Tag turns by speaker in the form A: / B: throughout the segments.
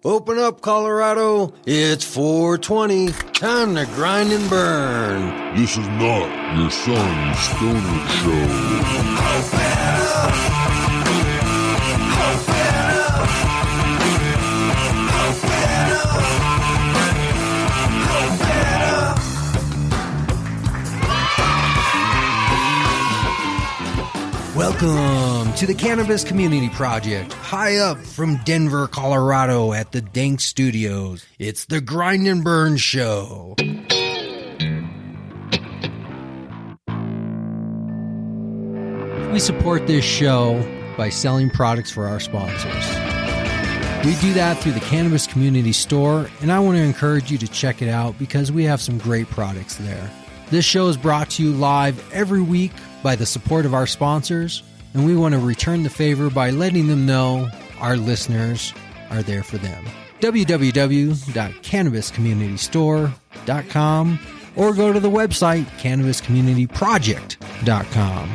A: Open up, Colorado. It's 420. Time to grind and burn.
B: This is not your son's stoner show.
A: Welcome to the Cannabis Community Project, high up from Denver, Colorado at the Dank Studios. It's the Grind and Burn Show. We support this show by selling products for our sponsors. We do that through the Cannabis Community Store, and I want to encourage you to check it out because we have some great products there. This show is brought to you live every week by the support of our sponsors, and we want to return the favor by letting them know our listeners are there for them. www.cannabiscommunitystore.com or go to the website cannabiscommunityproject.com.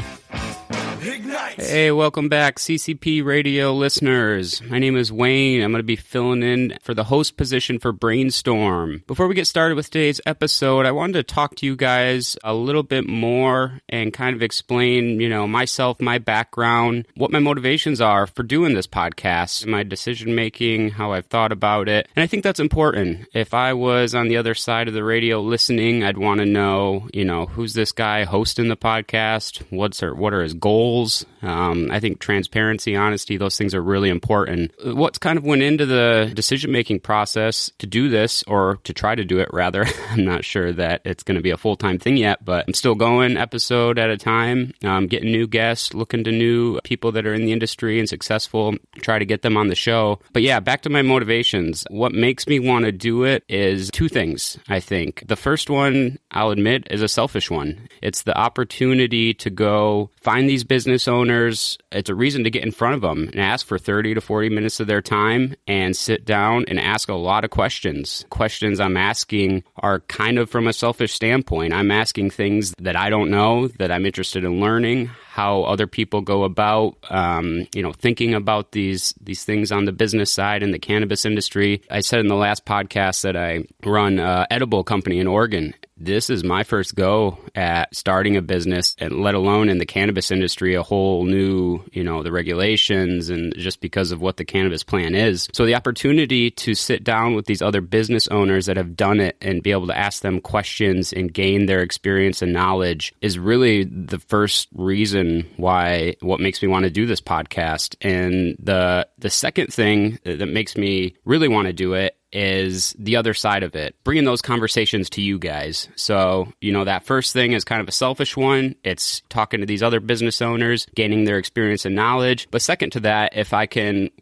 C: Hey, welcome back, CCP radio listeners. My name is Wayne. I'm going to be filling in for the host position for Brainstorm. Before we get started with today's episode, I wanted to talk to you guys a little bit more and kind of explain, myself, my background, what my motivations are for doing this podcast, my decision making, how I've thought about it. And I think that's important. If I was on the other side of the radio listening, I'd want to know, who's this guy hosting the podcast? What are his goals? I think transparency, honesty, those things are really important. What's kind of went into the decision-making process to do this, or to try to do it, rather. I'm not sure that it's going to be a full-time thing yet, but I'm still going episode at a time, getting new guests, looking to new people that are in the industry and successful, try to get them on the show. But yeah, back to my motivations. What makes me want to do it is two things, I think. The first one, I'll admit, is a selfish one. It's the opportunity to go find these business owners. It's a reason to get in front of them and ask for 30 to 40 minutes of their time and sit down and ask a lot of questions. Questions I'm asking are kind of from a selfish standpoint. I'm asking things that I don't know, that I'm interested in learning, how other people go about, thinking about these things on the business side in the cannabis industry. I said in the last podcast that I run an edible company in Oregon. This is my first go at starting a business, and let alone in the cannabis industry, a whole new, the regulations and just because of what the cannabis plan is. So the opportunity to sit down with these other business owners that have done it and be able to ask them questions and gain their experience and knowledge is really the first reason what makes me want to do this podcast. And the second thing that makes me really want to do it is the other side of it, bringing those conversations to you guys. So, that first thing is kind of a selfish one. It's talking to these other business owners, gaining their experience and knowledge. But second to that, if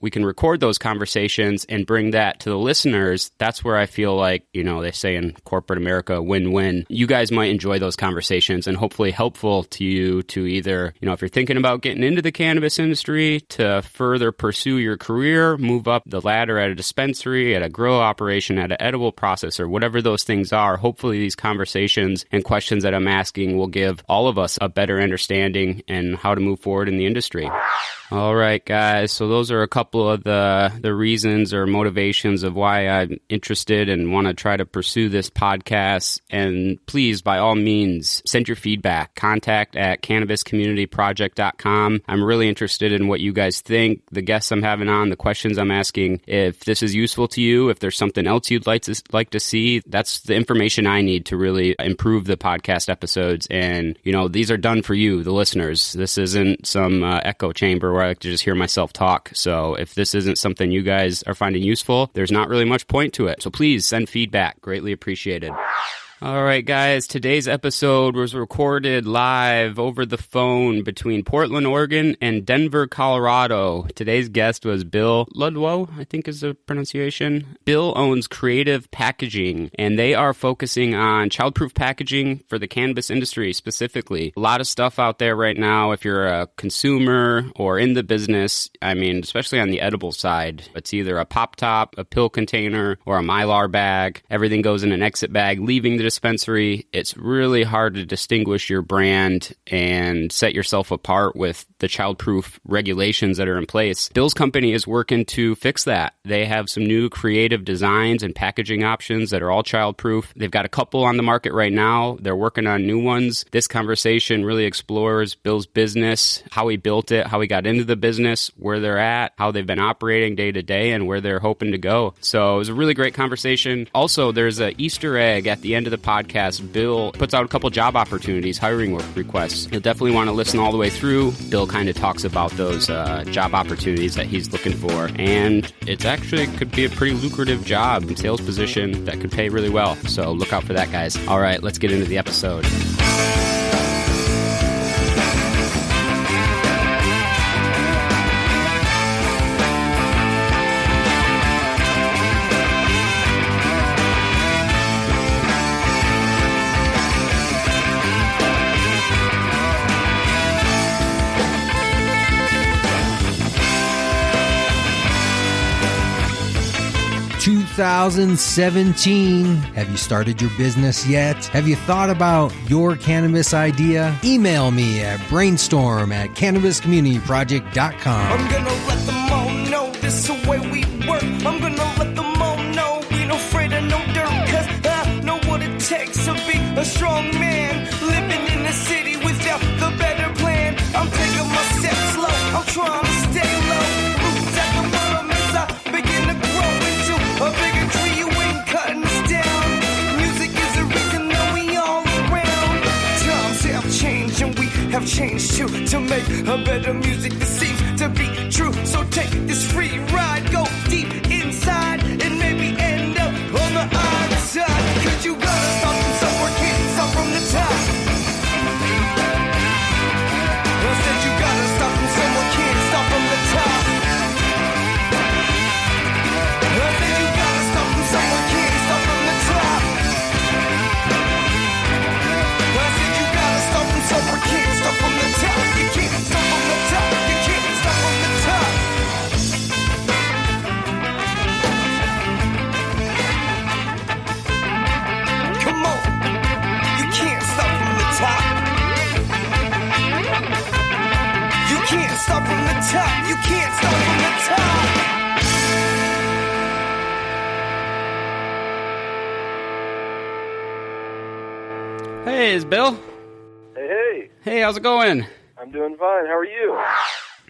C: we can record those conversations and bring that to the listeners, that's where I feel like, they say in corporate America, win-win. You guys might enjoy those conversations and hopefully helpful to you to either, if you're thinking about getting into the cannabis industry, to further pursue your career, move up the ladder at a dispensary, at a grow operation, at an edible processor, whatever those things are. Hopefully these conversations and questions that I'm asking will give all of us a better understanding and how to move forward in the industry. All right, guys. So those are a couple of the reasons or motivations of why I'm interested and want to try to pursue this podcast. And please, by all means, send your feedback. Contact at cannabiscommunityproject.com. I'm really interested in what you guys think, the guests I'm having on, the questions I'm asking. If this is useful to you, if there's something else you'd like to see, that's the information I need to really improve the podcast episodes. And, these are done for you, the listeners. This isn't some echo chamber where I like to just hear myself talk. So if this isn't something you guys are finding useful, there's not really much point to it. So please send feedback. Greatly appreciated. All right, guys, today's episode was recorded live over the phone between Portland, Oregon and Denver, Colorado. Today's guest was Bill Ludlow, I think is the pronunciation. Bill owns Crativ Packaging, and they are focusing on childproof packaging for the cannabis industry specifically. A lot of stuff out there right now, if you're a consumer or in the business, especially on the edible side, it's either a pop top, a pill container, or a Mylar bag. Everything goes in an exit bag, leaving the dispensary. It's really hard to distinguish your brand and set yourself apart with the child-proof regulations that are in place. Bill's company is working to fix that. They have some new creative designs and packaging options that are all child-proof. They've got a couple on the market right now. They're working on new ones. This conversation really explores Bill's business, how he built it, how he got into the business, where they're at, how they've been operating day to day, and where they're hoping to go. So it was a really great conversation. Also, there's an Easter egg at the end of the podcast. Bill puts out a couple job opportunities, hiring work requests. You'll definitely want to listen all the way through. Bill kind of talks about those job opportunities that he's looking for. And it's actually could be a pretty lucrative job and sales position that could pay really well. So look out for that, guys. All right, let's get into the episode.
A: 2017. Have you started your business yet? Have you thought about your cannabis idea? Email me at brainstorm@cannabiscommunityproject.com.
D: I'm gonna let them all know this is the way we work. I'm gonna let them all know we ain't afraid of no dirt. Cause I know what it takes to be a strong man. Living in the city without the better plan. I'm taking my steps slow. I'm trying to stay low. Roots at the bottom as I begin to grow into a bigger tree. You ain't cutting us down. Music is the reason that we all around. Times have changed and we have changed too. To make a better music that seems to be true. So take this free ride, go deep inside, and maybe end up on the other side. Cause you gotta start from somewhere, can't start from the top. I said you gotta start from somewhere, can't start from the top. I said you gotta start from somewhere, can't start from the top. I said you gotta start from somewhere, can't start from the top. You can't start from the top. You can't start from the top. Come on, you can't start from the top. You can't start from the top. You can't start from the top.
C: Hey, it's Bill.
E: Hey,
C: Hey, how's it going?
E: I'm doing fine. How are you?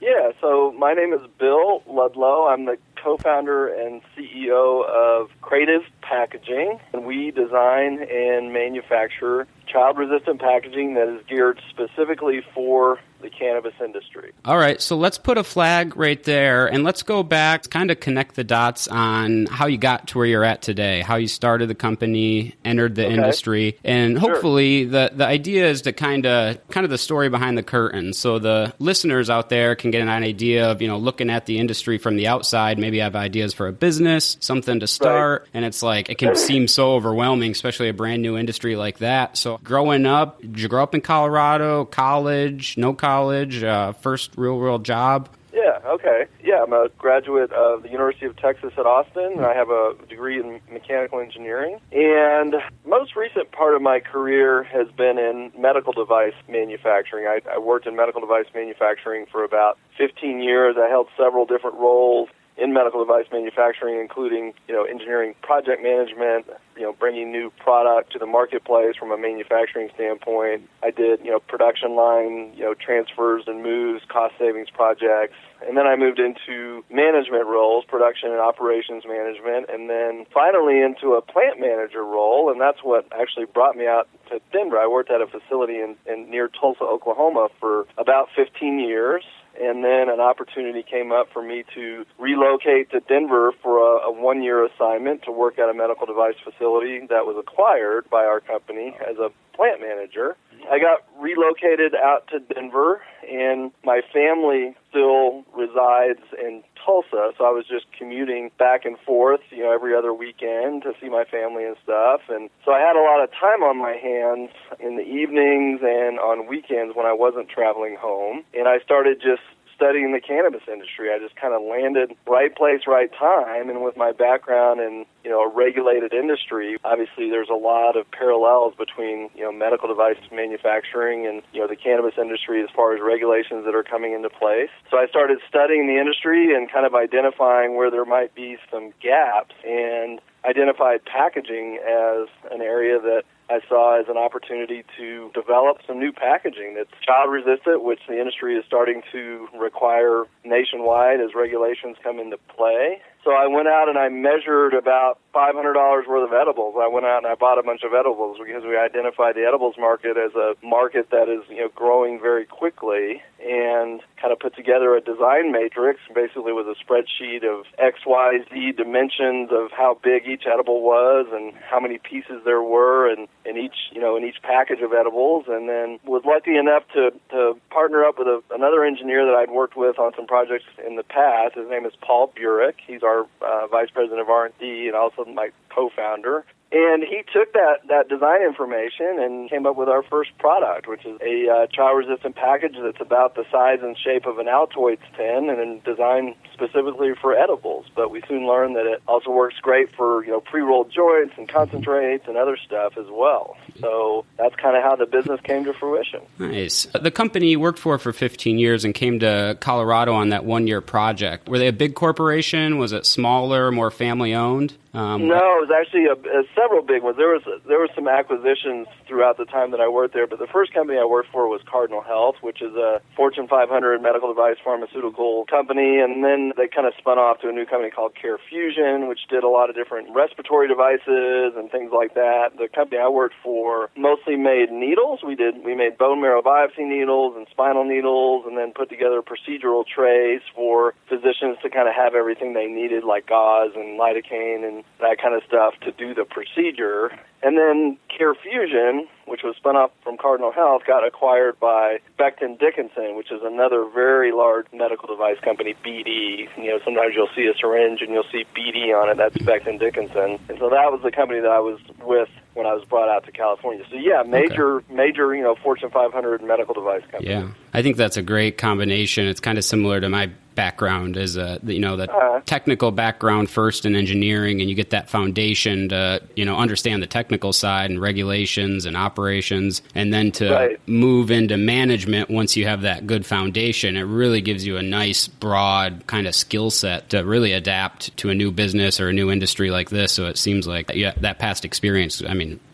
E: Yeah, so my name is Bill Ludlow. I'm the co-founder and CEO of Crativ Packaging, and we design and manufacture child-resistant packaging that is geared specifically for the cannabis industry.
C: All right, so let's put a flag right there, and let's go back, kind of connect the dots on how you got to where you're at today, how you started the company, entered the industry, and hopefully the idea is to kind of the story behind the curtain, so the listeners out there can get an idea of, looking at the industry from the outside, maybe have ideas for a business, something to start, and it's like, it can seem so overwhelming, especially a brand new industry like that. So growing up, did you grow up in Colorado, college, no college, first real-world job?
E: Yeah, okay. Yeah, I'm a graduate of the University of Texas at Austin, and I have a degree in mechanical engineering. And most recent part of my career has been in medical device manufacturing. I worked in medical device manufacturing for about 15 years. I held several different roles in medical device manufacturing, including, engineering project management, bringing new product to the marketplace from a manufacturing standpoint. I did, production line, transfers and moves, cost savings projects. And then I moved into management roles, production and operations management, and then finally into a plant manager role, and that's what actually brought me out to Denver. I worked at a facility in near Tulsa, Oklahoma for about 15 years. And then an opportunity came up for me to relocate to Denver for a one-year assignment to work at a medical device facility that was acquired by our company as a plant manager. I got relocated out to Denver, and my family still resides in Tulsa, so I was just commuting back and forth, every other weekend to see my family and stuff. And so I had a lot of time on my hands in the evenings and on weekends when I wasn't traveling home. And I started just studying the cannabis industry. I just kind of landed right place, right time, and with my background in, a regulated industry, obviously there's a lot of parallels between, medical device manufacturing and, the cannabis industry as far as regulations that are coming into place. So I started studying the industry and kind of identifying where there might be some gaps, and identified packaging as an area that I saw as an opportunity to develop some new packaging that's child-resistant, which the industry is starting to require nationwide as regulations come into play. So I went out and I measured about $500 worth of edibles. I went out and I bought a bunch of edibles because we identified the edibles market as a market that is, growing very quickly, and kind of put together a design matrix, basically with a spreadsheet of X, Y, Z dimensions of how big each edible was and how many pieces there were in each package of edibles, and then was lucky enough to partner up with another engineer that I'd worked with on some projects in the past. His name is Paul Burek. He's our vice president of R&D and also my co-founder. And he took that design information and came up with our first product, which is a child-resistant package that's about the size and shape of an Altoids pen and then designed specifically for edibles. But we soon learned that it also works great for, pre-rolled joints and concentrates and other stuff as well. So that's kind of how the business came to fruition.
C: Nice. The company you worked for 15 years and came to Colorado on that one-year project. Were they a big corporation? Was it smaller, more family-owned?
E: No, it was actually several big ones. There was some acquisitions throughout the time that I worked there, but the first company I worked for was Cardinal Health, which is a Fortune 500 medical device pharmaceutical company, and then they kind of spun off to a new company called Care Fusion, which did a lot of different respiratory devices and things like that. The company I worked for mostly made needles. We made bone marrow biopsy needles and spinal needles, and then put together procedural trays for physicians to kind of have everything they needed, like gauze and lidocaine and that kind of stuff to do the procedure. And then Care Fusion, which was spun off from Cardinal Health, got acquired by Becton Dickinson, which is another very large medical device company, BD. Sometimes you'll see a syringe and you'll see BD on it. That's Becton Dickinson. And so that was the company that I was with when I was brought out to California. So yeah, major, Fortune 500 medical device company.
C: Yeah, I think that's a great combination. It's kind of similar to my background as the technical background first in engineering, and you get that foundation to understand the technical side and regulations and operations, and then to move into management once you have that good foundation. It really gives you a nice broad kind of skill set to really adapt to a new business or a new industry like this. So it seems like that past experience,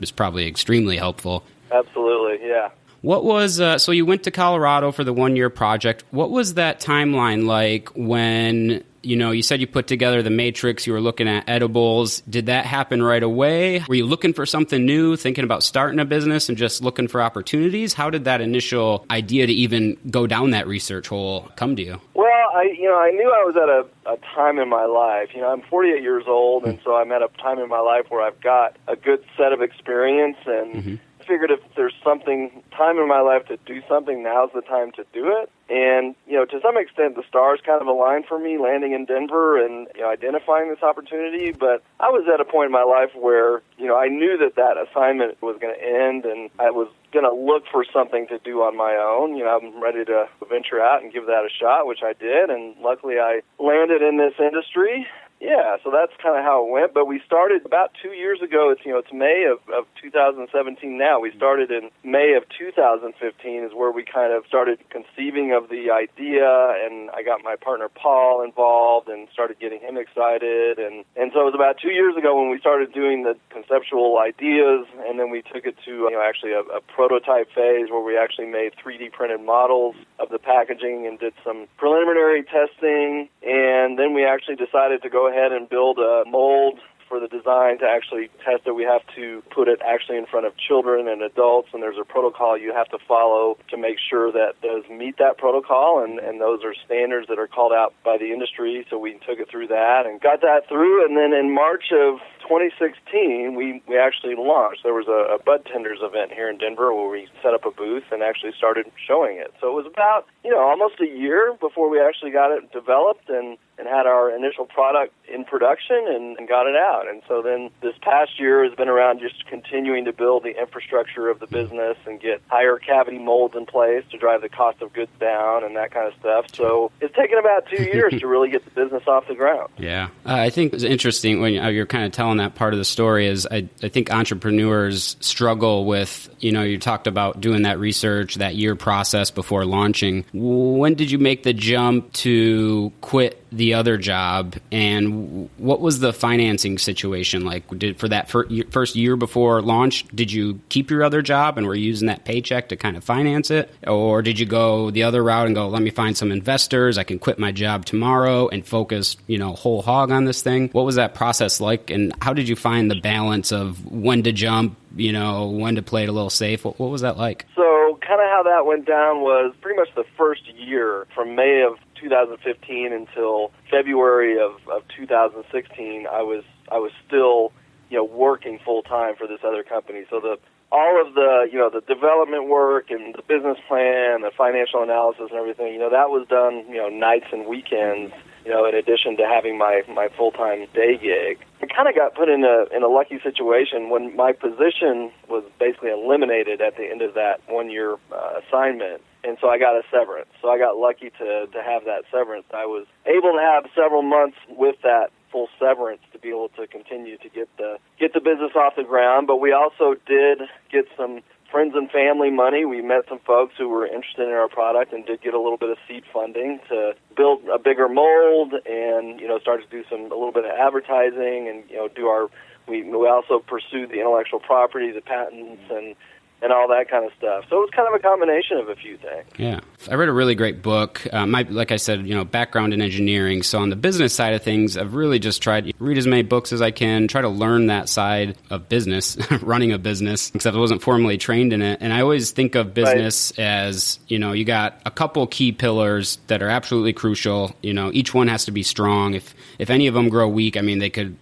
C: is probably extremely helpful.
E: Absolutely, yeah.
C: What was, so you went to Colorado for the one-year project. What was that timeline like when, you said you put together the matrix, you were looking at edibles. Did that happen right away? Were you looking for something new, thinking about starting a business and just looking for opportunities? How did that initial idea to even go down that research hole come to you?
E: Well, I knew I was at a time in my life. I'm 48 years old, and so I'm at a time in my life where I've got a good set of experience, and figured if there's time in my life to do something, now's the time to do it. And, to some extent, the stars kind of aligned for me, landing in Denver and, identifying this opportunity. But I was at a point in my life where, I knew that assignment was going to end, and I was going to look for something to do on my own. I'm ready to venture out and give that a shot, which I did. And luckily I landed in this industry. Yeah, so that's kind of how it went. But we started about 2 years ago. It's May of 2017 now. We started in May of 2015 is where we kind of started conceiving of the idea, and I got my partner Paul involved and started getting him excited. And so it was about 2 years ago when we started doing the conceptual ideas, and then we took it to actually a prototype phase where we actually made 3D printed models of the packaging and did some preliminary testing, and then we actually decided to go ahead and build a mold for the design to actually test it. We have to put it actually in front of children and adults, and there's a protocol you have to follow to make sure that does meet that protocol, and those are standards that are called out by the industry. So we took it through that and got that through, and then in March of 2016, we actually launched. There was a Bud Tenders event here in Denver where we set up a booth and actually started showing it. So it was about, almost a year before we actually got it developed and had our initial product in production and got it out. And so then this past year has been around just continuing to build the infrastructure of the business and get higher cavity molds in place to drive the cost of goods down and that kind of stuff. So it's taken about 2 years to really get the business off the ground.
C: Yeah. I think it's interesting when you're kind of telling that part of the story is I think entrepreneurs struggle with, you talked about doing that research, that year process before launching. When did you make the jump to quit the other job, and what was the financing situation like? For that first year before launch, did you keep your other job and were you using that paycheck to kind of finance it? Or did you go the other route and go, let me find some investors, I can quit my job tomorrow and focus, whole hog on this thing? What was that process like, and how did you find the balance of when to jump, when to play it a little safe? What was that like?
E: So kind of how that went down was pretty much the first year, from May of 2015 until February of 2016, I was still, working full time for this other company. So all of the development work and the business plan, the financial analysis and everything, that was done, nights and weekends, in addition to having my full-time day gig. I kind of got put in a lucky situation when my position was basically eliminated at the end of that 1 year assignment. And so I got a severance. So I got lucky to have that severance. I was able to have several months with that full severance to be able to continue to get the business off the ground. But we also did get some friends and family money. We met some folks who were interested in our product and did get a little bit of seed funding to build a bigger mold and, start to do a little bit of advertising and, we also pursued the intellectual property, the patents, and all that kind of stuff. So it was kind of a combination of a few things.
C: Yeah. I read a really great book. Like I said, background in engineering. So on the business side of things, I've really just tried to read as many books as I can, try to learn that side of business, running a business, except I wasn't formally trained in it. And I always think of business as, you got a couple key pillars that are absolutely crucial. Each one has to be strong. If any of them grow weak, they could,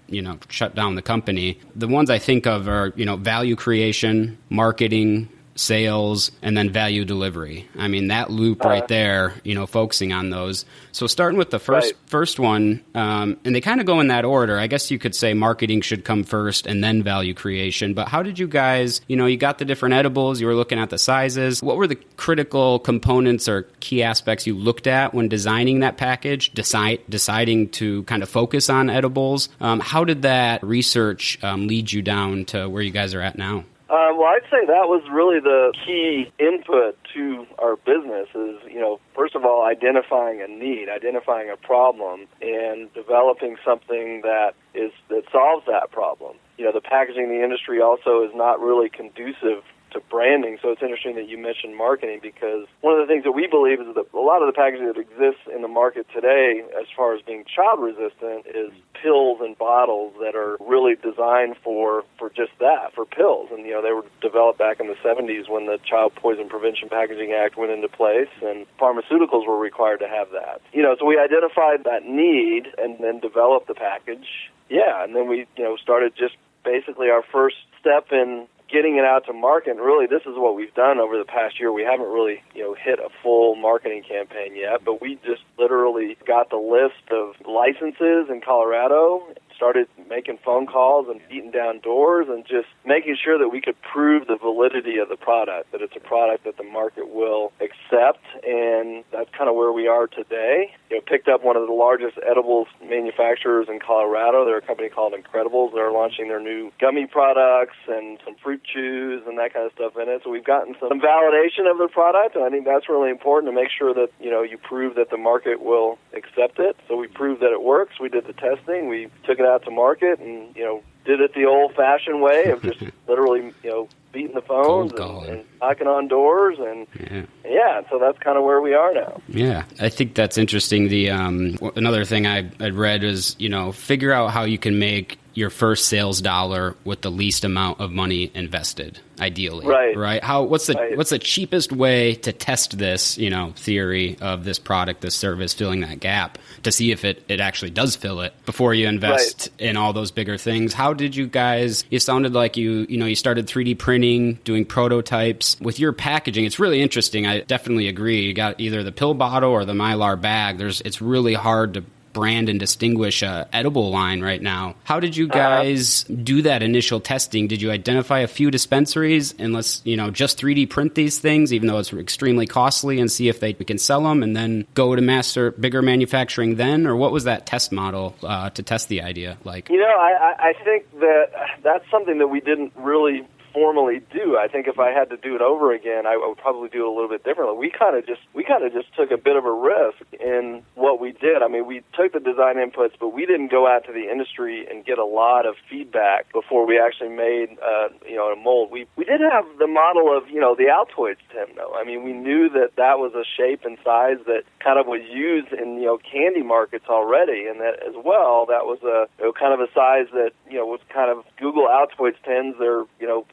C: shut down the company. The ones I think of are, value creation, marketing, sales, and then value delivery. That loop right there, focusing on those. So starting with the first one, and they kind of go in that order. I guess you could say marketing should come first and then value creation. But how did you guys, you got the different edibles, you were looking at the sizes. What were the critical components or key aspects you looked at when designing that package, deciding to kind of focus on edibles? How did that research lead you down to where you guys are at now?
E: Well, I'd say that was really the key input to our business is, first of all, identifying a need, identifying a problem, and developing something that solves that problem. The packaging in the industry also is not really conducive to branding, so it's interesting that you mentioned marketing because one of the things that we believe is that a lot of the packaging that exists in the market today as far as being child resistant is pills and bottles that are really designed for just that, for pills. And, they were developed back in the 70s when the Child Poison Prevention Packaging Act went into place and pharmaceuticals were required to have that. So we identified that need and then developed the package. Yeah, and then we, started just basically our first step in getting it out to market. And really, this is what we've done over the past year. We haven't really, hit a full marketing campaign yet, but we just literally got the list of licenses in Colorado, started making phone calls and beating down doors and just making sure that we could prove the validity of the product, that it's a product that the market will accept, and that's kind of where we are today. Picked up one of the largest edibles manufacturers in Colorado. They're a company called Incredibles. They're launching their new gummy products and some fruit chews and that kind of stuff in it. So we've gotten some validation of the product, and I think that's really important to make sure that, you prove that the market will accept it. So we proved that it works. We did the testing. We took it out to market and, did it the old-fashioned way of just literally, beating the phones and knocking on doors. And, so that's kind of where we are now.
C: Yeah, I think that's interesting. The another thing I'd read is, figure out how you can make your first sales dollar with the least amount of money invested, ideally.
E: Right.
C: Right. What's the cheapest way to test this, theory of this product, this service, filling that gap to see if it actually does fill it before you invest in all those bigger things? How did you guys, it sounded like you started 3D printing, doing prototypes with your packaging. It's really interesting. I definitely agree. You got either the pill bottle or the Mylar bag. It's really hard to brand and distinguish a edible line right now. How did you guys do that initial testing? Did you identify a few dispensaries and let's, just 3D print these things, even though it's extremely costly, and see if we can sell them and then go to bigger manufacturing then? Or what was that test model to test the idea like?
E: I think that's something that we didn't really formally do. I think if I had to do it over again, I would probably do it a little bit differently. We kind of just took a bit of a risk in what we did. I mean, we took the design inputs, but we didn't go out to the industry and get a lot of feedback before we actually made a mold. We did have the model of the Altoids tin, though. I mean, we knew that was a shape and size that kind of was used in candy markets already, and that as well that was a kind of a size that was kind of Google Altoids tins. They're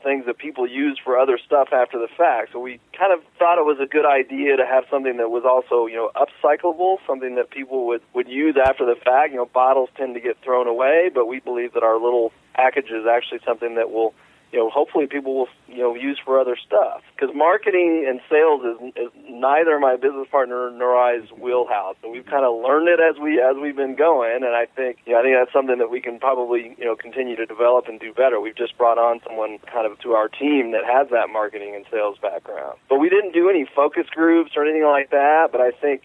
E: things that people use for other stuff after the fact. So we kind of thought it was a good idea to have something that was also, upcyclable, something that people would use after the fact. Bottles tend to get thrown away, but we believe that our little package is actually something that will, hopefully people will, use for other stuff. Because marketing and sales is neither my business partner nor I's wheelhouse. And we've kind of learned it as we've been going. And I think that's something that we can probably, continue to develop and do better. We've just brought on someone kind of to our team that has that marketing and sales background. But we didn't do any focus groups or anything like that. But I think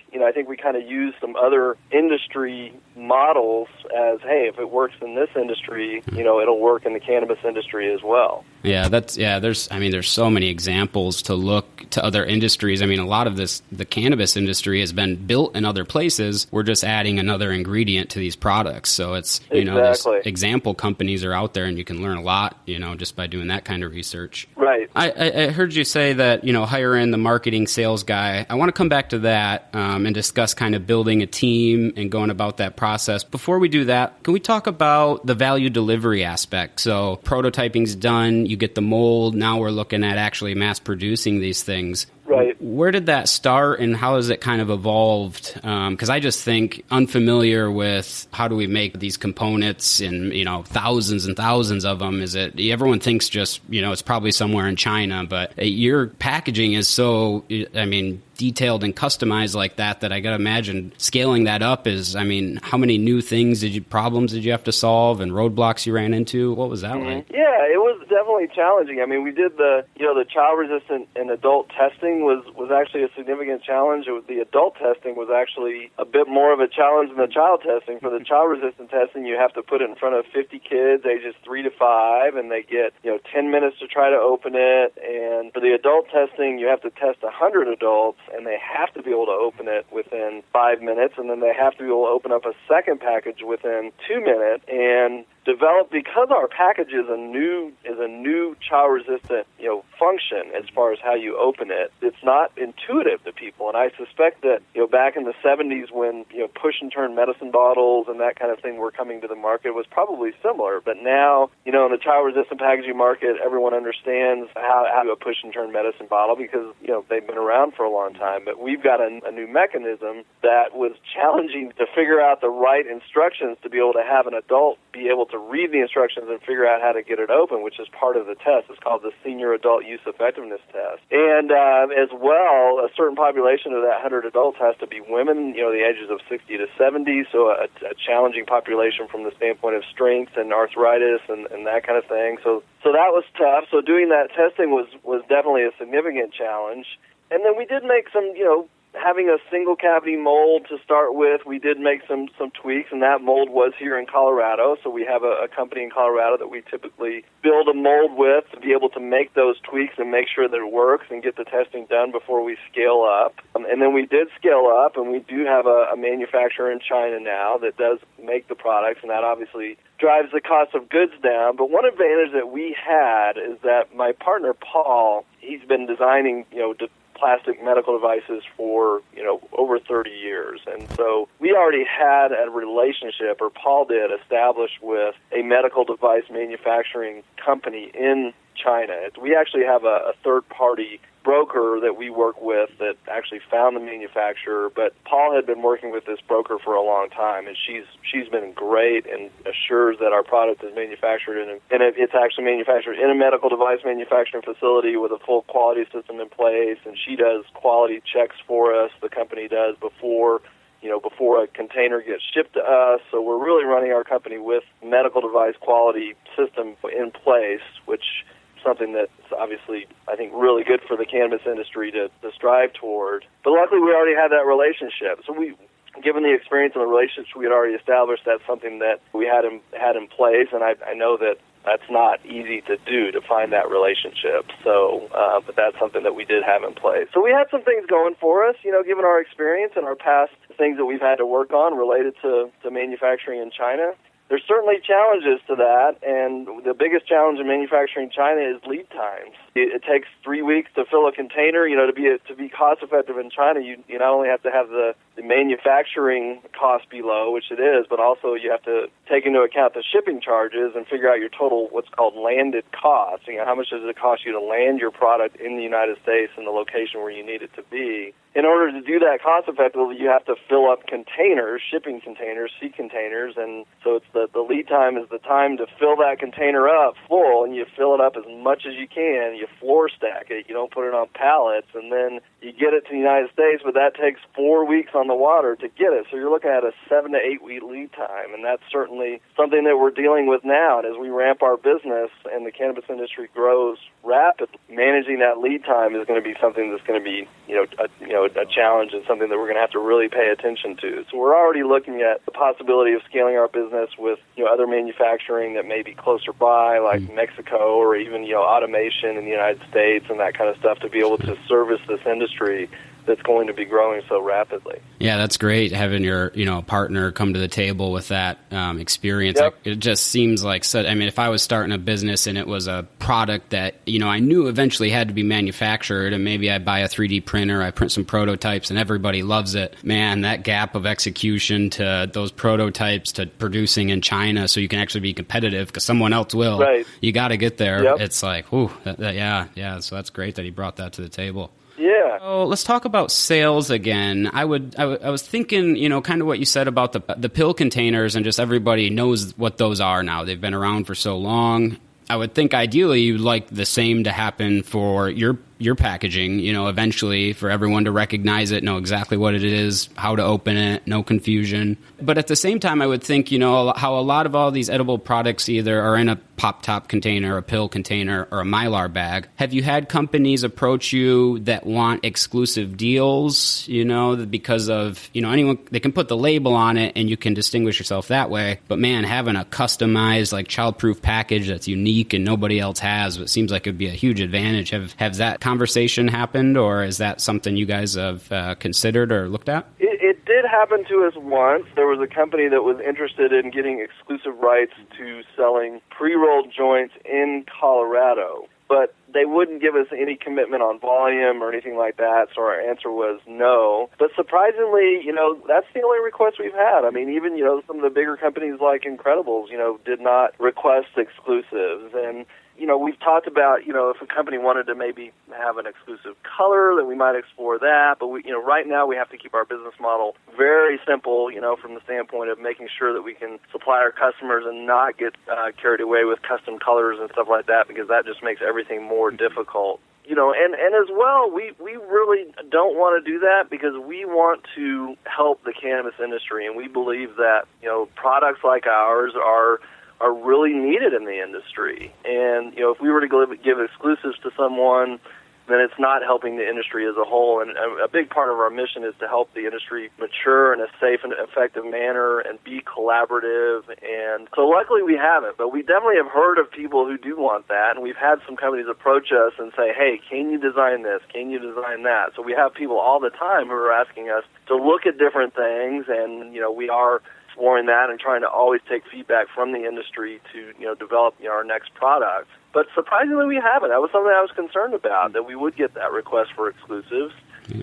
E: we kind of used some other industry models as, hey, if it works in this industry, it'll work in the cannabis industry as well.
C: Yeah, there's so many examples to look to other industries. I mean, a lot of the cannabis industry has been built in other places. We're just adding another ingredient to these products. So it's, these example companies are out there and you can learn a lot, just by doing that kind of research.
E: Right.
C: I heard you say that, hire in the marketing sales guy. I want to come back to that and discuss kind of building a team and going about that process. Before we do that, can we talk about the value delivery aspect? So prototyping's done, you get the mold, now we're looking at actually mass producing these things.
E: Right.
C: Where did that start and how has it kind of evolved? Because I just think unfamiliar with how do we make these components and, thousands and thousands of them. Everyone thinks just, it's probably somewhere in China, but your packaging is so, detailed and customized like that I got to imagine scaling that up is, how many new problems did you have to solve and roadblocks you ran into? What was that like?
E: Yeah, it was definitely challenging. We did the child resistant and adult testing was actually a significant challenge. The adult testing was actually a bit more of a challenge than the child testing. For the child resistant testing, you have to put it in front of 50 kids ages 3 to 5, and they get 10 minutes to try to open it. And for the adult testing, you have to test 100 adults, and they have to be able to open it within 5 minutes, and then they have to be able to open up a second package within 2 minutes. And develop, because our package is a new child resistant function as far as how you open it. It's not intuitive to people, and I suspect that back in the 70s when push and turn medicine bottles and that kind of thing were coming to the market was probably similar. But now in the child resistant packaging market, everyone understands how to do a push and turn medicine bottle because they've been around for a long time. But we've got a new mechanism that was challenging to figure out the right instructions to be able to have an adult be able to read the instructions and figure out how to get it open, which is part of the test. It's called the Senior Adult Use Effectiveness Test. And as well, a certain population of that 100 adults has to be women, the ages of 60 to 70, so a challenging population from the standpoint of strength and arthritis and that kind of thing. So that was tough. So doing that testing was definitely a significant challenge. And then we did make some, having a single cavity mold to start with, we did make some tweaks, and that mold was here in Colorado. So we have a company in Colorado that we typically build a mold with to be able to make those tweaks and make sure that it works and get the testing done before we scale up. And then we did scale up, and we do have a manufacturer in China now that does make the products, and that obviously drives the cost of goods down. But one advantage that we had is that my partner, Paul, he's been designing, plastic medical devices for, over 30 years. And so we already had a relationship, or Paul did, established with a medical device manufacturing company in China. We actually have a third-party broker that we work with that actually found the manufacturer, but Paul had been working with this broker for a long time, and she's been great and assures that our product is manufactured it's actually manufactured in a medical device manufacturing facility with a full quality system in place, and she does quality checks for us, the company does, before a container gets shipped to us. So we're really running our company with medical device quality system in place, which something that's obviously, I think, really good for the cannabis industry to strive toward. But luckily, we already had that relationship. So given the experience and the relationship we had already established, that's something that we had in place. And I know that that's not easy to do, to find that relationship. So, but that's something that we did have in place. So we had some things going for us, given our experience and our past things that we've had to work on related to manufacturing in China. There's certainly challenges to that, and the biggest challenge in manufacturing in China is lead times. It takes 3 weeks to fill a container. To be cost effective in China, you not only have to have the manufacturing cost be low, which it is, but also you have to take into account the shipping charges and figure out your total what's called landed cost. How much does it cost you to land your product in the United States in the location where you need it to be? In order to do that cost effectively, you have to fill up containers, shipping containers, sea containers, and so it's the lead time is the time to fill that container up full, and you fill it up as much as you can. You floor stack it. You don't put it on pallets, and then you get it to the United States, but that takes 4 weeks on the water to get it. So you're looking at a 7 to 8 week lead time, and that's certainly something that we're dealing with now. And as we ramp our business and the cannabis industry grows rapidly, managing that lead time is going to be something that's going to be, a challenge and something that we're going to have to really pay attention to. So we're already looking at the possibility of scaling our business with, other manufacturing that may be closer by, like Mexico, or even, automation in the United States and that kind of stuff to be able to service this industry that's going to be growing so rapidly.
C: Yeah, that's great having your, partner come to the table with that experience.
E: Yep.
C: It just seems like, if I was starting a business and it was a product that, I knew eventually had to be manufactured, and maybe I buy a 3D printer, I print some prototypes and everybody loves it. Man, that gap of execution to those prototypes to producing in China so you can actually be competitive because someone else will. Right. You got to get there. Yep. It's like, yeah. So that's great that he brought that to the table.
E: Yeah.
C: So let's talk about sales again. I was thinking, kind of what you said about the pill containers, and just everybody knows what those are now. They've been around for so long. I would think ideally you'd like the same to happen for your packaging, eventually for everyone to recognize it, know exactly what it is, how to open it, no confusion. But at the same time, I would think, how a lot of all these edible products either are in a pop-top container, a pill container, or a Mylar bag. Have you had companies approach you that want exclusive deals, because of, anyone, they can put the label on it and you can distinguish yourself that way. But man, having a customized, like child-proof package that's unique and nobody else has, it seems like it would be a huge advantage. Have that conversation happened, or is that something you guys have considered or looked at?
E: It did happen to us once. There was a company that was interested in getting exclusive rights to selling pre-rolled joints in Colorado, but they wouldn't give us any commitment on volume or anything like that, so our answer was no. But surprisingly, that's the only request we've had. I mean, even, some of the bigger companies like Incredibles, did not request exclusives. And we've talked about, if a company wanted to maybe have an exclusive color, then we might explore that. But right now we have to keep our business model very simple, from the standpoint of making sure that we can supply our customers and not get carried away with custom colors and stuff like that, because that just makes everything more difficult. And as well, we really don't want to do that because we want to help the cannabis industry, and we believe that, products like ours are really needed in the industry. And, if we were to give exclusives to someone, then it's not helping the industry as a whole. And a big part of our mission is to help the industry mature in a safe and effective manner and be collaborative. And so luckily we haven't, but we definitely have heard of people who do want that. And we've had some companies approach us and say, hey, can you design this? Can you design that? So we have people all the time who are asking us to look at different things. And, we are exploring that and trying to always take feedback from the industry to, develop, our next product. But surprisingly, we haven't. That was something I was concerned about, that we would get that request for exclusives.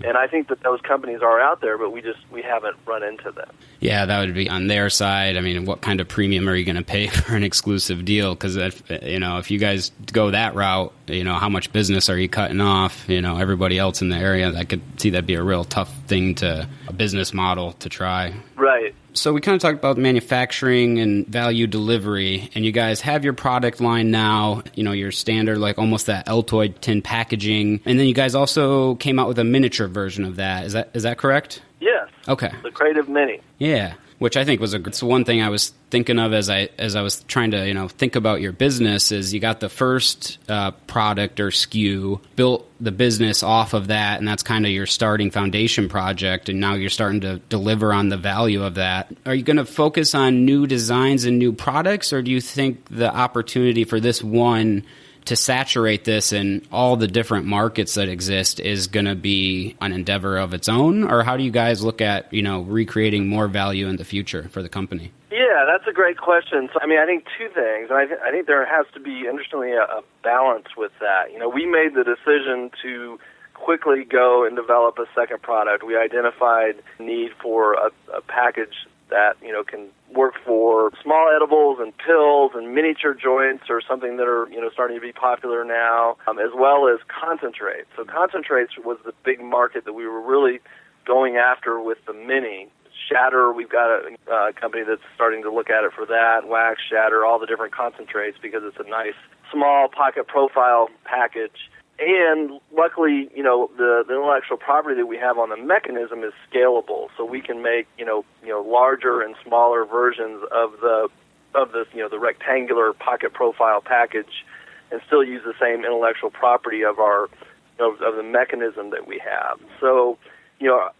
E: And I think that those companies are out there, but we haven't run into them.
C: Yeah, that would be on their side. I mean, what kind of premium are you going to pay for an exclusive deal? Because if you guys go that route, how much business are you cutting off? Everybody else in the area, I could see that'd be a real tough thing a business model to try.
E: Right.
C: So we kind of talked about manufacturing and value delivery, and you guys have your product line now, your standard, like almost that Altoid tin packaging. And then you guys also came out with a miniature version of that. Is that correct?
E: Yes.
C: Okay.
E: The Crativ Mini.
C: Yeah. Which I think it's one thing I was thinking of as I was trying to think about your business is you got the first product or SKU, built the business off of that, and that's kind of your starting foundation project, and now you're starting to deliver on the value of that. Are you going to focus on new designs and new products, or do you think the opportunity for this one to saturate this in all the different markets that exist is going to be an endeavor of its own? Or how do you guys look at, recreating more value in the future for the company?
E: Yeah, that's a great question. So, I think two things. And I think there has to be, interestingly, a balance with that. We made the decision to quickly go and develop a second product. We identified need for a package that, can work for small edibles and pills and miniature joints or something that are, starting to be popular now, as well as concentrates. So concentrates was the big market that we were really going after with the Mini. Shatter, we've got a company that's starting to look at it for that, wax, shatter, all the different concentrates because it's a nice small pocket profile package. And luckily, the intellectual property that we have on the mechanism is scalable, so we can make larger and smaller versions of the rectangular pocket profile package, and still use the same intellectual property of of the mechanism that we have. So,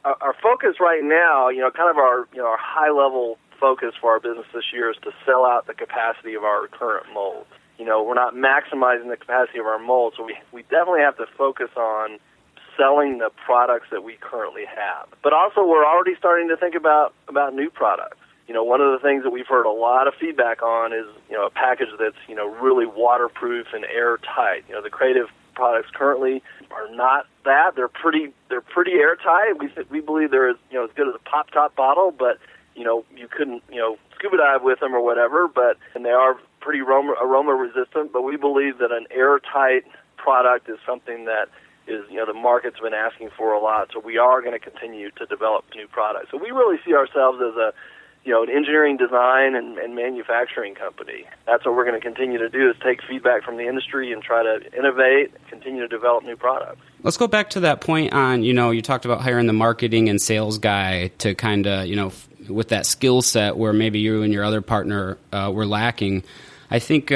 E: our focus right now, kind of our high level focus for our business this year is to sell out the capacity of our current molds. We're not maximizing the capacity of our molds, so we definitely have to focus on selling the products that we currently have. But also, we're already starting to think about new products. One of the things that we've heard a lot of feedback on is, a package that's, really waterproof and airtight. The Crativ products currently are not that. They're pretty airtight. We believe they're as good as a pop top bottle, but you couldn't scuba dive with them or whatever. And they are pretty aroma resistant. But we believe that an airtight product is something that is the market's been asking for a lot. So we are going to continue to develop new products. So we really see ourselves as an engineering design and manufacturing company. That's what we're going to continue to do, is take feedback from the industry and try to innovate, continue to develop new products.
C: Let's go back to that point on, you talked about hiring the marketing and sales guy to kind of, with that skill set where maybe you and your other partner were lacking. I think,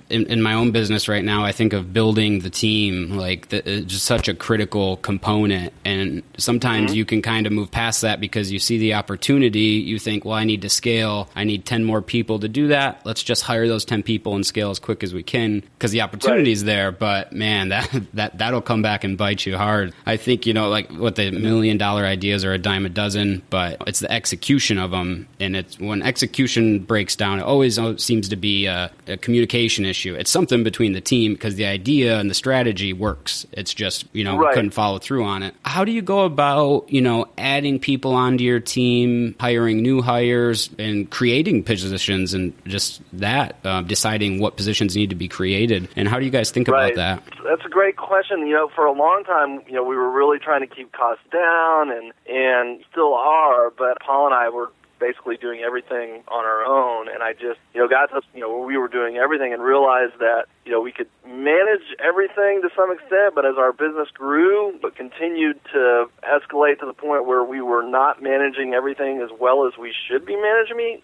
C: in my own business right now, I think of building the team like just such a critical component. And sometimes you can kind of move past that because you see the opportunity. You think, well, I need to scale. I need 10 more people to do that. Let's just hire those 10 people and scale as quick as we can because the opportunity is there. But man, that'll come back and bite you hard. I think, like what the $1 million ideas are a dime a dozen, but it's the execution of them. And it's when execution breaks down, it always seems to be a communication issue. It's something between the team because the idea and the strategy works. It's just, we couldn't follow through on it. How do you go about, adding people onto your team, hiring new hires, and creating positions and just that, deciding what positions need to be created? And how do you guys think about that?
E: That's a great question. For a long time, we were really trying to keep costs down and still are, but Paul and I were basically doing everything on our own, and I just, got to, where we were doing everything and realized that, we could manage everything to some extent, but as our business grew, but continued to escalate to the point where we were not managing everything as well as we should be managing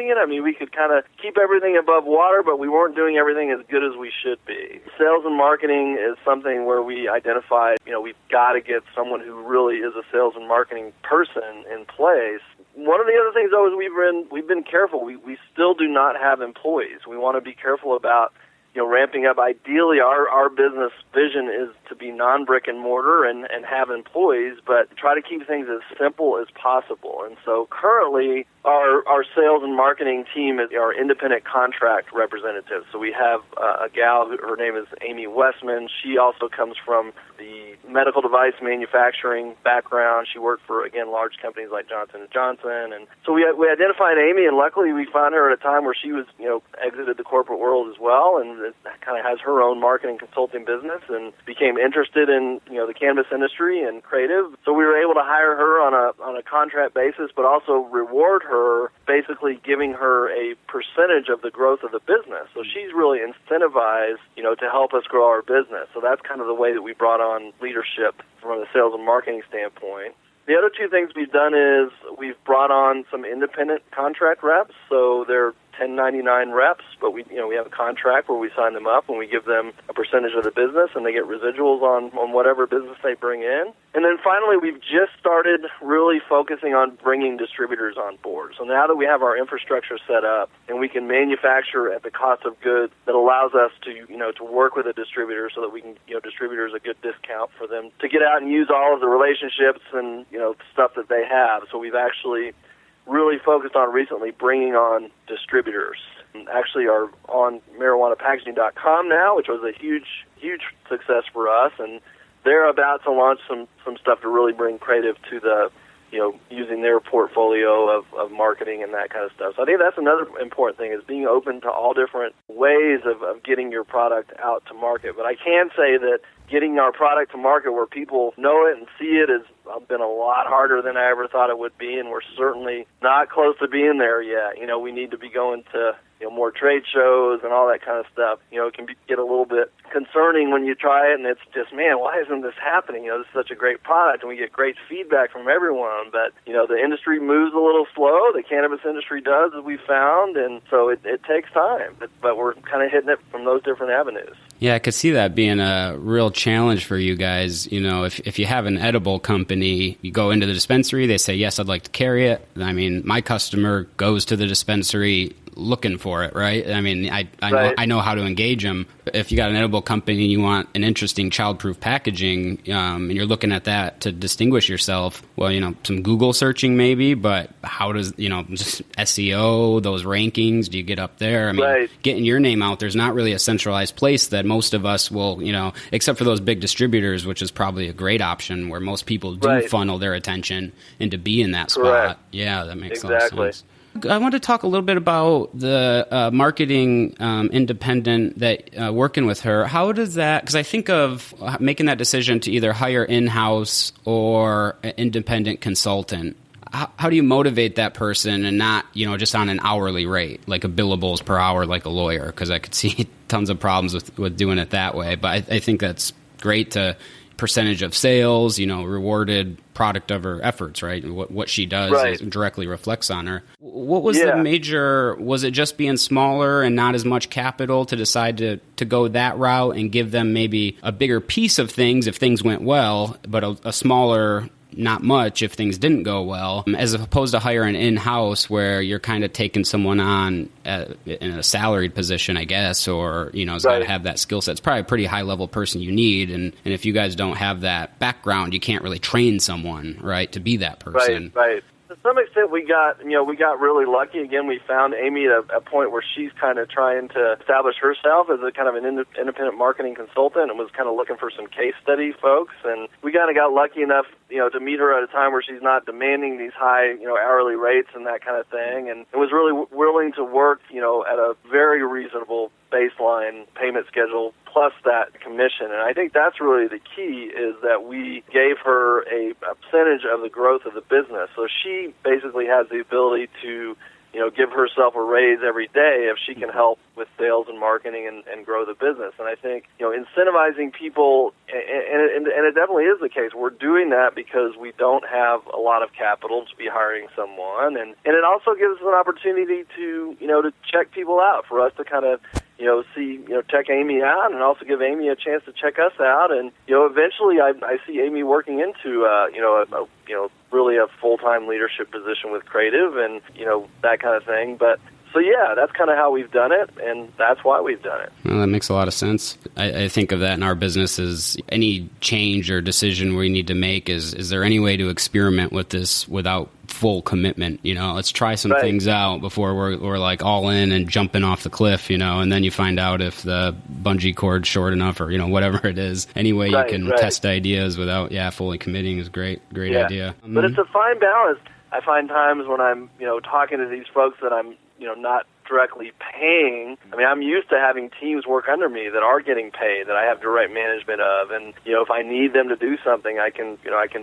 E: it. I mean, we could kind of keep everything above water, but we weren't doing everything as good as we should be. Sales and marketing is something where we identified, we've got to get someone who really is a sales and marketing person in place. One of the other things, though, is we've been careful. We still do not have employees. We want to be careful about, ramping up. Ideally, our business vision is to be non-brick and mortar and have employees, but try to keep things as simple as possible. And so currently, our sales and marketing team is our independent contract representative. So we have a gal, her name is Amy Westman. She also comes from the medical device manufacturing background. She worked for, again, large companies like Johnson & Johnson. And so we identified Amy, and luckily we found her at a time where she was, exited the corporate world as well, and kind of has her own marketing consulting business and became interested in, the cannabis industry and Crativ. So we were able to hire her on a contract basis, but also reward her, basically giving her a percentage of the growth of the business. So she's really incentivized, to help us grow our business. So that's kind of the way that we brought on leadership from a sales and marketing standpoint. The other two things we've done is we've brought on some independent contract reps. So they're 1099 reps, but we have a contract where we sign them up and we give them a percentage of the business, and they get residuals on whatever business they bring in. And then finally, we've just started really focusing on bringing distributors on board. So now that we have our infrastructure set up and we can manufacture at the cost of goods, that allows us to work with a distributor so that we can distributors a good discount for them to get out and use all of the relationships and stuff that they have. So we've actually really focused on recently bringing on distributors. Actually are on marijuanapackaging.com now, which was a huge success for us, and they're about to launch some stuff to really bring Crativ to the, using their portfolio of marketing and that kind of stuff. So I think that's another important thing, is being open to all different ways of getting your product out to market. But I can say that getting our product to market where people know it and see it has been a lot harder than I ever thought it would be, and we're certainly not close to being there yet. We need to be going to more trade shows and all that kind of stuff. It can get a little bit concerning when you try it, and it's just, man, why isn't this happening? This is such a great product, and we get great feedback from everyone. But, the industry moves a little slow. The cannabis industry does, as we found, and so it takes time. But we're kind of hitting it from those different avenues.
C: Yeah, I could see that being a real challenge for you guys. If you have an edible company, you go into the dispensary, they say, yes, I'd like to carry it. I mean, my customer goes to the dispensary looking for it, right? I mean, I know how to engage them. If you got an edible company and you want an interesting child-proof packaging, and you're looking at that to distinguish yourself, well, some Google searching maybe, but how does, just SEO, those rankings, do you get up there? I mean, getting your name out, there's not really a centralized place that most of us will, except for those big distributors, which is probably a great option where most people do funnel their attention into being that spot.
E: Correct.
C: Yeah, that makes a lot of sense. I want to talk a little bit about the marketing independent that working with her. How does that, because I think of making that decision to either hire in-house or an independent consultant. How do you motivate that person and not, just on an hourly rate, like a billables per hour like a lawyer? Because I could see tons of problems with doing it that way. But I think that's great to percentage of sales, rewarded product of her efforts, right? What she does directly reflects on her. What was the major, was it just being smaller and not as much capital to decide to go that route and give them maybe a bigger piece of things if things went well, but a smaller not much if things didn't go well, as opposed to hiring in-house where you're kind of taking someone on in a salaried position, I guess, or, has got to have that skill set. It's probably a pretty high-level person you need, and if you guys don't have that background, you can't really train someone, right, to be that person.
E: Right. To some extent, we got really lucky. Again, we found Amy at a point where she's kind of trying to establish herself as a kind of an independent marketing consultant, and was kind of looking for some case study folks. And we kind of got lucky enough, to meet her at a time where she's not demanding these high, hourly rates and that kind of thing, and was really willing to work, at a very reasonable baseline payment schedule plus that commission. And I think that's really the key, is that we gave her a percentage of the growth of the business. So she basically has the ability to, give herself a raise every day if she can help with sales and marketing and grow the business. And I think, incentivizing people, and it definitely is the case. We're doing that because we don't have a lot of capital to be hiring someone. And it also gives us an opportunity to, to check people out, for us to kind of, check Amy out, and also give Amy a chance to check us out. And, eventually I see Amy working into, really a full-time leadership position with Crativ and, that kind of thing. But So yeah, that's kind of how we've done it, and that's why we've done it.
C: Well, that makes a lot of sense. I think of that in our business as any change or decision we need to make is there any way to experiment with this without full commitment? Let's try some things out before we're like all in and jumping off the cliff, and then you find out if the bungee cord's short enough or, whatever it is. Any way you can test ideas without, fully committing is great idea.
E: But it's a fine balance. I find times when I'm, talking to these folks that I'm, not directly paying. I mean, I'm used to having teams work under me that are getting paid, that I have direct management of, and if I need them to do something, I can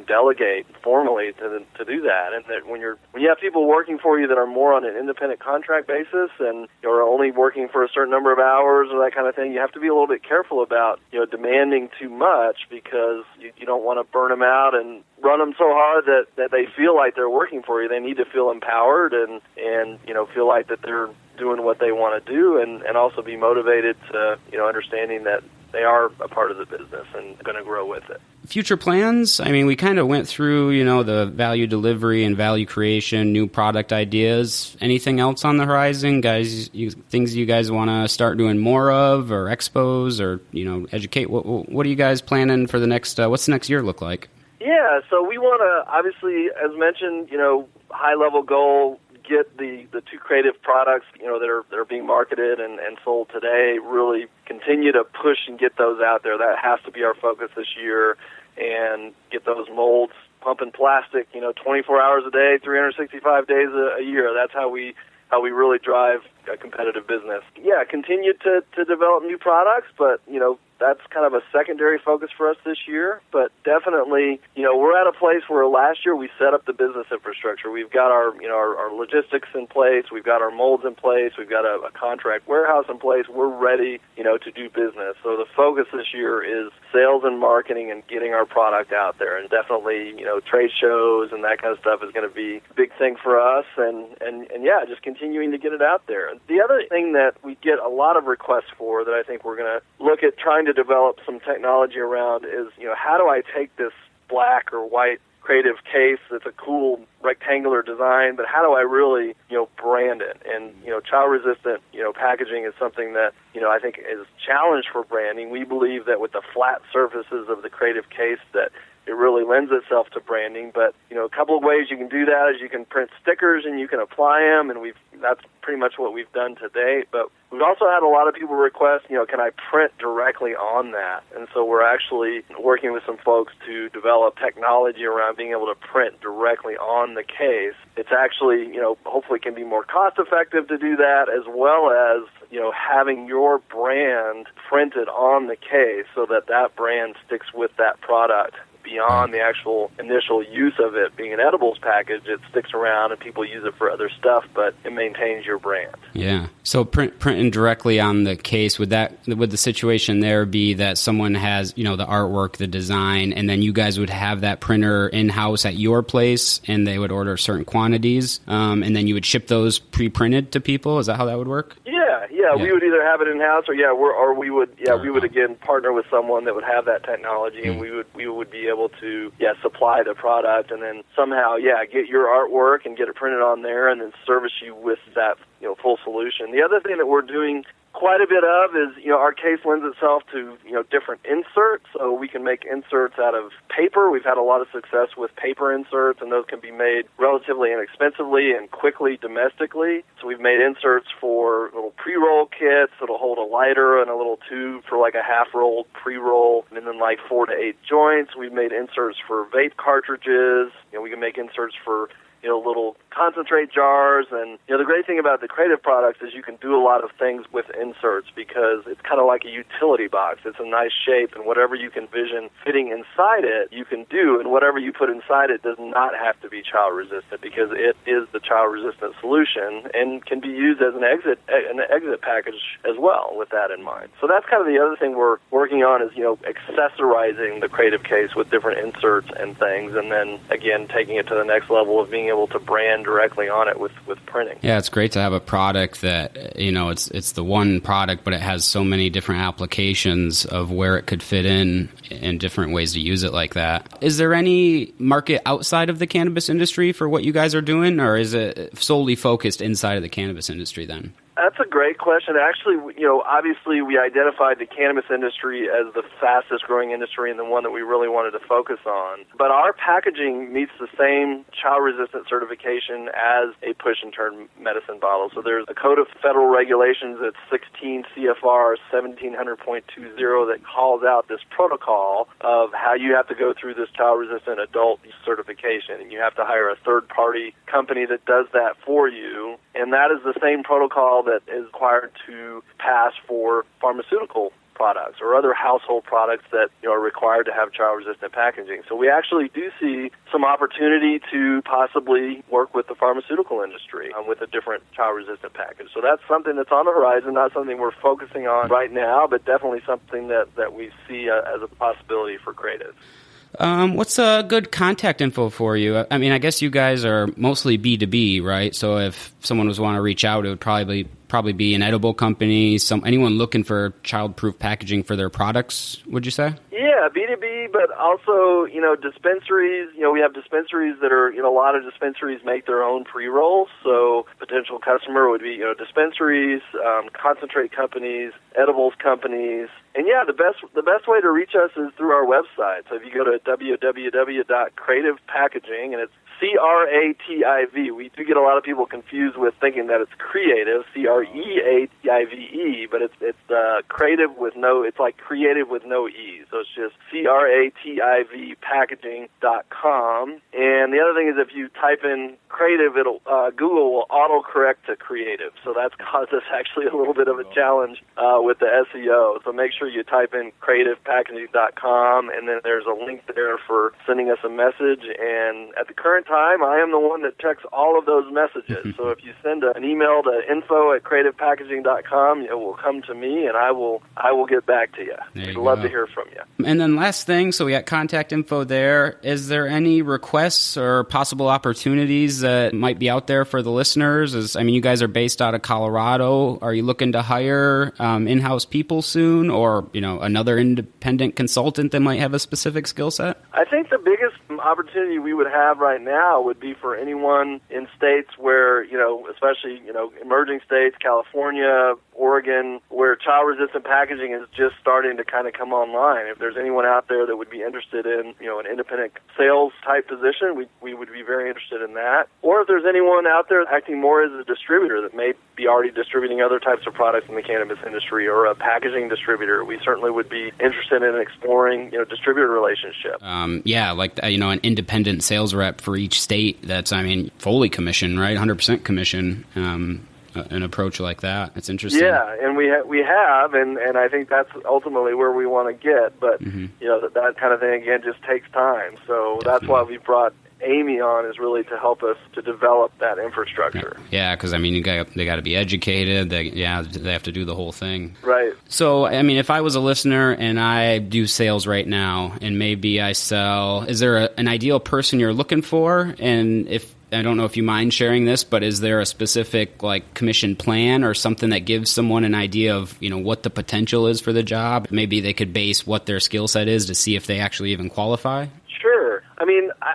E: delegate formally to do that. And that when you have people working for you that are more on an independent contract basis and you're only working for a certain number of hours or that kind of thing, you have to be a little bit careful about demanding too much, because you don't want to burn them out and run them so hard that they feel like they're working for you. They need to feel empowered and feel like that they're doing what they want to do, and also be motivated to, understanding that they are a part of the business and going to grow with it.
C: Future plans? I mean, we kind of went through, the value delivery and value creation, new product ideas. Anything else on the horizon, guys? Things you guys want to start doing more of, or expos, or, educate? What are you guys planning for the next, what's the next year look like?
E: Yeah, so we want to, obviously, as mentioned, high-level goal, get the two Crativ products, that are being marketed and sold today, really continue to push and get those out there. That has to be our focus this year, and get those molds pumping plastic, 24 hours a day, 365 days a year. That's how we really drive a competitive business. Yeah, continue to develop new products, but, that's kind of a secondary focus for us this year. But definitely, we're at a place where last year we set up the business infrastructure. We've got our logistics in place. We've got our molds in place. We've got a contract warehouse in place. We're ready, to do business. So the focus this year is sales and marketing and getting our product out there. And definitely, trade shows and that kind of stuff is going to be a big thing for us. And yeah, just continuing to get it out there. The other thing that we get a lot of requests for that I think we're going to look at trying to develop some technology around is, how do I take this black or white Crativ case that's a cool rectangular design, but how do I really, brand it? And, child-resistant, packaging is something that, I think is challenged for branding. We believe that with the flat surfaces of the Crativ case that it really lends itself to branding. But, a couple of ways you can do that is you can print stickers and you can apply them, and that's pretty much what we've done to date. But we've also had a lot of people request, can I print directly on that? And so we're actually working with some folks to develop technology around being able to print directly on the case. It's actually, hopefully can be more cost-effective to do that, as well as, having your brand printed on the case so that brand sticks with that product beyond the actual initial use of it being an edibles package. It sticks around and people use it for other stuff, but it maintains your brand.
C: Yeah. So printing directly on the case, would the situation there be that someone has, the artwork, the design, and then you guys would have that printer in-house at your place and they would order certain quantities, and then you would ship those pre-printed to people? Is that how that would work?
E: Yeah, we would either have it in-house we would again partner with someone that would have that technology, and we would be able to supply the product, and then somehow get your artwork and get it printed on there, and then service you with that full solution. The other thing that we're doing quite a bit of is, our case lends itself to, different inserts, so we can make inserts out of paper. We've had a lot of success with paper inserts, and those can be made relatively inexpensively and quickly domestically. So we've made inserts for little pre-roll kits that'll hold a lighter and a little tube for like a half-rolled pre-roll, and then like 4 to 8 joints. We've made inserts for vape cartridges. We can make inserts for little concentrate jars. And, the great thing about the Crativ products is you can do a lot of things with inserts because it's kind of like a utility box. It's a nice shape, and whatever you can envision fitting inside it, you can do, and whatever you put inside it does not have to be child-resistant because it is the child-resistant solution and can be used as an exit package as well with that in mind. So that's kind of the other thing we're working on is, accessorizing the Crativ case with different inserts and things, and then, again, taking it to the next level of being able to brand in directly on it with printing.
C: Yeah, it's great to have a product that, it's the one product, but it has so many different applications of where it could fit in different ways to use it like that. Is there any market outside of the cannabis industry for what you guys are doing, or is it solely focused inside of the cannabis industry then?
E: That's a great question. Actually, obviously we identified the cannabis industry as the fastest growing industry and the one that we really wanted to focus on. But our packaging meets the same child-resistant certification as a push-and-turn medicine bottle. So there's a code of federal regulations that's 16 CFR 1700.20 that calls out this protocol of how you have to go through this child-resistant adult certification. And you have to hire a third-party company that does that for you. And that is the same protocol that is required to pass for pharmaceutical products or other household products that are required to have child-resistant packaging. So we actually do see some opportunity to possibly work with the pharmaceutical industry with a different child-resistant package. So that's something that's on the horizon, not something we're focusing on right now, but definitely something that we see as a possibility for Crativ.
C: What's a good contact info for you? I mean, I guess you guys are mostly B2B, right? So if someone was want to reach out, it would probably be an edible company, anyone looking for child-proof packaging for their products, would you say?
E: Yeah, B2B, but also, dispensaries. We have dispensaries that are, a lot of dispensaries make their own pre-rolls. So potential customer would be, dispensaries, concentrate companies, edibles companies. And yeah, the best way to reach us is through our website. So if you go to www.Crativ Packaging, and it's Crativ. We do get a lot of people confused with thinking that it's creative, Creative, but it's Crativ with no, it's like creative with no E. So it's just Crativ packaging.com. And the other thing is if you type in Crativ, Google will autocorrect to creative. So that's caused us actually a little bit of a challenge with the SEO. So make sure you type in CrativPackaging.com, and then there's a link there for sending us a message. And at the current time, I am the one that checks all of those messages. So if you send an email to info@CrativPackaging.com, it will come to me, and I will get back to you. I'd love to hear from you.
C: And then last thing, so we got contact info there. Is there any requests or possible opportunities that might be out there for the listeners? You guys are based out of Colorado. Are you looking to hire in-house people soon, or another independent consultant that might have a specific skill set?
E: I think the biggest opportunity we would have right now would be for anyone in states where, especially, emerging states, California, Oregon, where child-resistant packaging is just starting to kind of come online. If there's anyone out there that would be interested in, an independent sales type position, we would be very interested in that. Or if there's anyone out there acting more as a distributor that may be already distributing other types of products in the cannabis industry, or a packaging distributor, we certainly would be interested in exploring, distributor relationships.
C: An independent sales rep for each state that's, fully commission, right? 100% commission. An approach like that. It's interesting.
E: Yeah, and we have, and I think that's ultimately where we want to get. But that kind of thing again just takes time. So
C: Definitely.
E: That's why we brought Amy on, is really to help us to develop that infrastructure.
C: Yeah, because they got to be educated. They have to do the whole thing.
E: Right.
C: So if I was a listener and I do sales right now, and maybe I sell, is there an ideal person you're looking for? And I don't know if you mind sharing this, but is there a specific commission plan or something that gives someone an idea of what the potential is for the job? Maybe they could base what their skill set is to see if they actually even qualify.
E: Sure.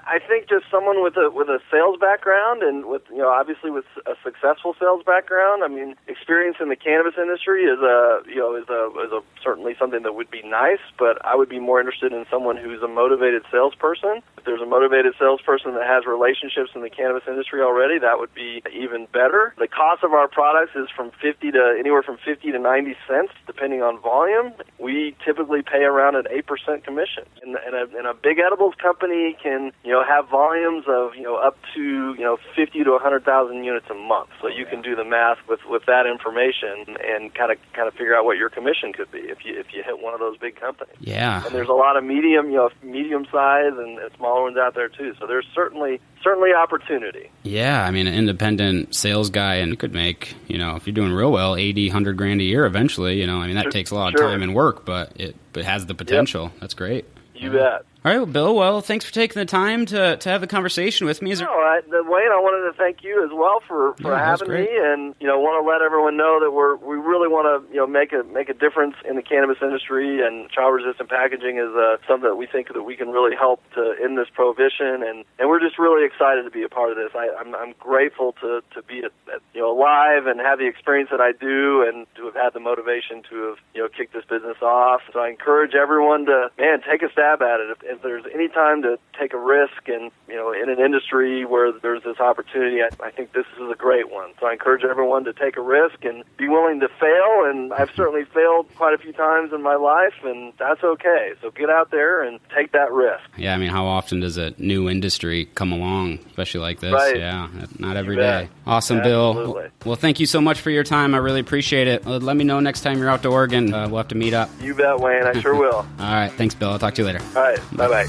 E: I think just someone with a sales background, and with obviously with a successful sales background. Experience in the cannabis industry is certainly something that would be nice, but I would be more interested in someone who's a motivated salesperson. If there's a motivated salesperson that has relationships in the cannabis industry already, that would be even better. The cost of our products is anywhere from 50 to 90 cents, depending on volume. We typically pay around an 8% commission. And a big edibles company can have volumes of up to 50 to 100,000 units a month. So you can do the math with that information and kind of figure out what your commission could be if you hit one of those big companies.
C: Yeah.
E: And there's a lot of medium size and smaller ones out there too. So there's certainly opportunity. Yeah,
C: an independent sales guy, and you could make, if you're doing real well, 80, 100 grand a year eventually. That takes a lot of time and work, but it has the potential. Yep. That's great.
E: You bet.
C: All right, well, Bill, well, thanks for taking the time to have the conversation with me.
E: Wayne, I wanted to thank you as well for having me, and want to let everyone know that we really want to make a difference in the cannabis industry, and child-resistant packaging is something that we think that we can really help to end this prohibition, and we're just really excited to be a part of this. I'm grateful to be alive and have the experience that I do, and to have had the motivation to have kicked this business off. So I encourage everyone to take a stab at it. If there's any time to take a risk in an industry where there's this opportunity, I think this is a great one. So I encourage everyone to take a risk and be willing to fail, and I've certainly failed quite a few times in my life, and that's okay. So get out there and take that risk.
C: Yeah, I mean, how often does a new industry come along, especially like this?
E: Right.
C: Yeah, not every day. Awesome, Bill. Well, thank you so much for your time. I really appreciate it. Let me know next time you're out to Oregon. We'll have to meet up.
E: You bet, Wayne. I sure will.
C: All right. Thanks, Bill. I'll talk to you later.
E: All right. Bye-bye.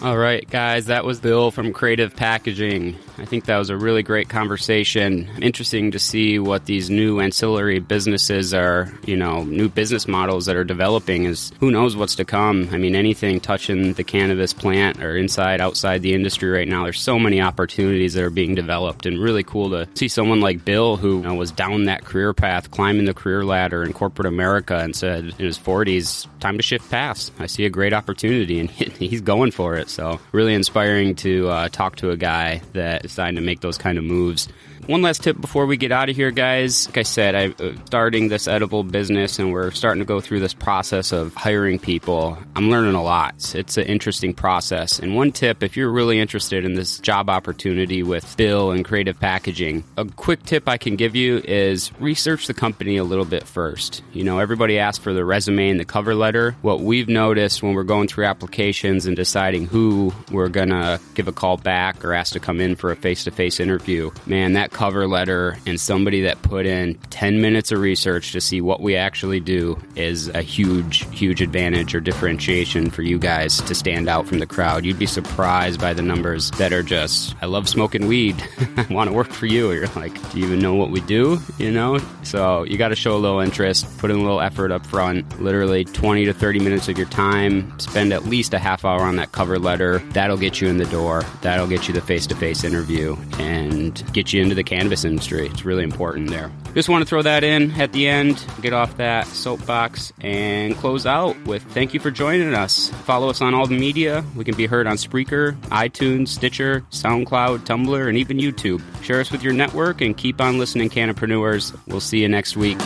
C: All right, guys, that was Bill from Crativ Packaging. I think that was a really great conversation. Interesting to see what these new ancillary businesses are, new business models that are developing. Is who knows what's to come. I mean, anything touching the cannabis plant or outside the industry right now, there's so many opportunities that are being developed, and really cool to see someone like Bill who was down that career path, climbing the career ladder in corporate America, and said in his 40s, time to shift paths. I see a great opportunity, and he's going for it. So really inspiring to talk to a guy that decided to make those kind of moves. One last tip before we get out of here, guys. Like I said, I'm starting this edible business, and we're starting to go through this process of hiring people. I'm learning a lot. It's an interesting process. And one tip, if you're really interested in this job opportunity with Bill and Crativ Packaging, a quick tip I can give you is research the company a little bit first. Everybody asks for the resume and the cover letter. What we've noticed when we're going through applications and deciding who we're going to give a call back or ask to come in for a face-to-face interview, man, that cover letter and somebody that put in 10 minutes of research to see what we actually do is a huge advantage or differentiation for you guys to stand out from the crowd. You'd be surprised by the numbers that are just, I love smoking weed. I want to work for you. Or you're like, do you even know what we do? So you got to show a little interest, put in a little effort up front, literally 20 to 30 minutes of your time, spend at least a half hour on that cover letter. That'll get you in the door. That'll get you the face-to-face interview and get you into the cannabis industry. It's really important there. Just want to throw that in at the end, get off that soapbox, and close out with thank you for joining us. Follow us on all the media. We can be heard on Spreaker, iTunes, Stitcher, SoundCloud, Tumblr, and even YouTube. Share us with your network and keep on listening, Cannapreneurs. We'll see you next week.